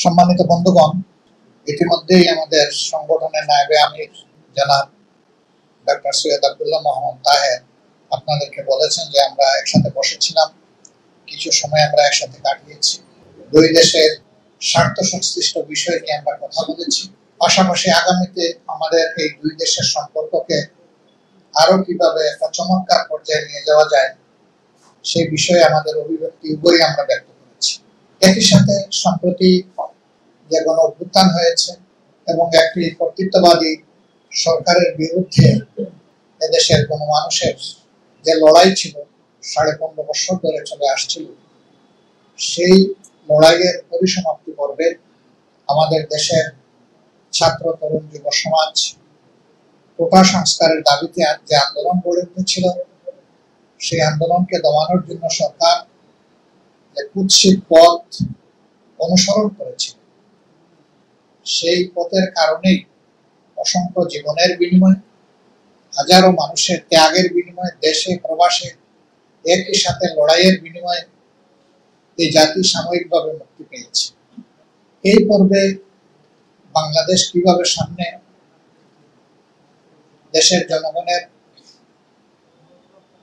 সম্মানিত বন্ধুগণ, ইতিমধ্যেই আমাদের সংগঠনের নায়েবে আমির জনাব ডক্টর সৈয়দ আব্দুল্লাহ মোহাম্মদ তাহের আপনাদেরকে বলেছেন যে আমরা একসাথে বসেছিলাম, কিছু সময় আমরা একসাথে কাটিয়েছি, দুই দেশের স্বার্থ সংশ্লিষ্ট বিষয় নিয়ে আমরা কথা বলেছি। পাশাপাশি আগামীতে আমাদের এই দুই দেশের সম্পর্ককে আরো কিভাবে একটা চমৎকার পর্যায়ে নিয়ে যাওয়া যায় সেই বিষয়ে আমাদের অভিব্যক্তি উভয়ই আমরা ব্যক্ত করেছি। একই সাথে সম্প্রতি যে গণ অভ্যুত্থান হয়েছে এবং একটি কর্তৃত্ববাদী সরকারের বিরুদ্ধে এদেশের কোনো মানুষের যে লড়াই ছিল 15.5 বছর ধরে চলে আসছিল, সেই লড়াইয়ের পরিসমাপ্তি পর্বে আমাদের দেশের ছাত্র তরুণ যুব সমাজ কোটা সংস্কারের দাবিতে যে আন্দোলন গড়ে উঠেছিল, সেই আন্দোলনকে দমানোর জন্য সরকার যে কুৎসিত পথ অনুসরণ করেছিল, সেই পথের কারণেই অসংখ্য জীবনের বিনিময়ে, হাজারো মানুষের ত্যাগের বিনিময়ে, দেশে প্রবাসে একই সাথে লড়াইয়ের বিনিময়ে এই জাতি সাময়িকভাবে মুক্তি পেয়েছে। এই পর্বে বাংলাদেশ কিভাবে সামনে দেশের জনগণের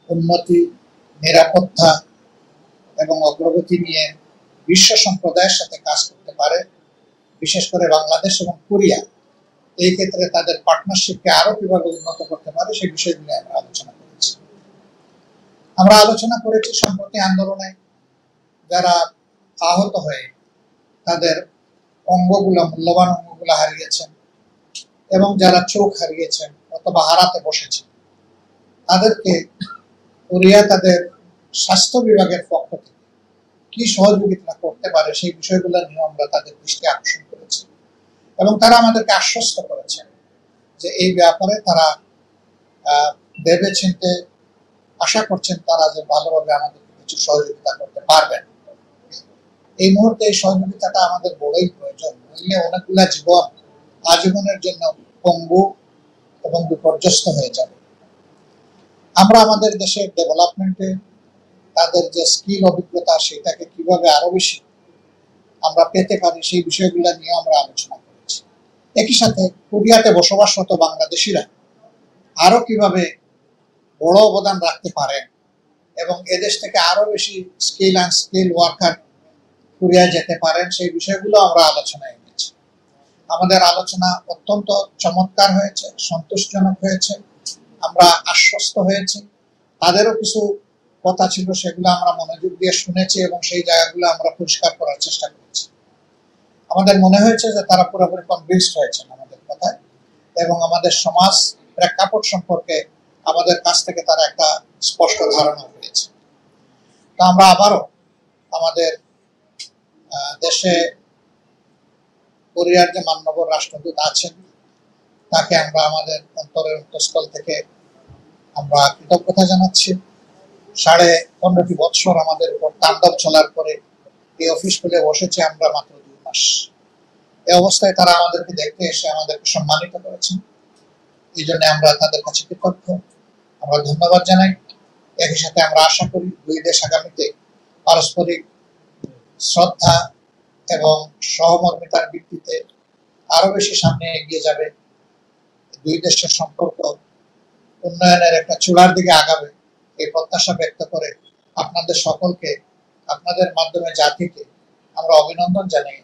উন্নতি, নিরাপত্তা এবং অগ্রগতি নিয়ে বিশ্ব সম্প্রদায়ের সাথে কাজ করতে পারে, বিশেষ করে বাংলাদেশ এবং কোরিয়া এই ক্ষেত্রে তাদের পার্টনারশিপকে আরো কিভাবে উন্নত করতে পারে সেই বিষয়গুলো আমরা আলোচনা করেছি। আমরা আলোচনা করেছি সম্প্রতি আন্দোলনে যারা আহত হয়ে তাদের অঙ্গগুলো, মূল্যবান অঙ্গগুলো হারিয়েছেন এবং যারা চোখ হারিয়েছেন অথবা হারাতে বসেছেন, তাদেরকে কোরিয়া তাদের স্বাস্থ্য বিভাগের পক্ষ থেকে কি সহযোগিতা করতে পারে সেই বিষয়গুলো নিয়ে আমরা তাদের দৃষ্টি আকর্ষণ করেছি এবং তারা আমাদেরকে আশ্বস্ত করেছেন যে এই ব্যাপারে তারা ভেবেচিন্তে আশা করছেন তারা যে ভালোভাবে আমাদেরকে কিছু সহযোগিতা করতে পারবেন। এই মুহূর্তে এই সহযোগিতাটা আমাদের বড়ই প্রয়োজন, নইলে অনেকগুলা জীবন আজীবনের জন্য পঙ্গু এবং বিপর্যস্ত হয়ে যাবে। আমরা আমাদের দেশের ডেভেলপমেন্টে তাদের যে স্কিল, অভিজ্ঞতা, সেটাকে কিভাবে আরো বেশি আমরা পেতে পারি সেই বিষয়গুলো নিয়ে আমরা আলোচনা করেছি। একই সাথে কোরিয়াতে বসবাসরত বাংলাদেশিরা আরো কিভাবে বড় অবদান রাখতে পারেন এবং এদেশ থেকে আরো বেশি স্কিল অ্যান্ড স্কিল ওয়ার্কার কোরিয়ায় যেতে পারেন সেই বিষয়গুলো আমরা আলোচনায় এনেছি। আমাদের আলোচনা অত্যন্ত চমৎকার হয়েছে, সন্তোষজনক হয়েছে, আমরা আশ্বস্ত হয়েছি। তাদেরও কিছু কথা ছিল, সেগুলো আমরা মনোযোগ দিয়ে শুনেছি এবং সেই জায়গাগুলো আমরা পরিষ্কার করার চেষ্টা করেছি। আমাদের মনে হয়েছে যে তারা পুরোপুরি কনভিন্সড হয়েছেন আমাদের কথায় এবং আমাদের সমাজ প্রেক্ষাপট সম্পর্কে আমাদের কাছ থেকে তারা একটা স্পষ্ট ধারণা পেয়েছে। তো আমরা আবারও আমাদের দেশে কোরিয়ার যে মাননীয় রাষ্ট্রদূত আছেন তাকে আমরা আমাদের অন্তরের অন্তঃস্থল থেকে আমরা কৃতজ্ঞতা জানাচ্ছি। 15.5 বছর আমাদের উপর তাণ্ডব চলার পরে এই অফিস খুলে বসেছে আমরা মাত্র 2 মাস। এই অবস্থায় তারা আমাদেরকে দেখতে এসে আমাদেরকে সম্মানিত করেছেন, এই জন্য আমরা তাদের কাছে কৃতজ্ঞ, আমরা ধন্যবাদ জানাই। একই সাথে আমরা আশা করি দুই দেশ আগামীতে পারস্পরিক শ্রদ্ধা এবং সহমর্মিতার ভিত্তিতে আরো বেশি সামনে এগিয়ে যাবে, দুই দেশের সম্পর্ক উন্নয়নের একটা চূড়ার দিকে আগাবে এই প্রত্যাশা ব্যক্ত করে আপনাদের সকলকে, আপনাদের মাধ্যমে জাতিকে আমরা অভিনন্দন জানাই।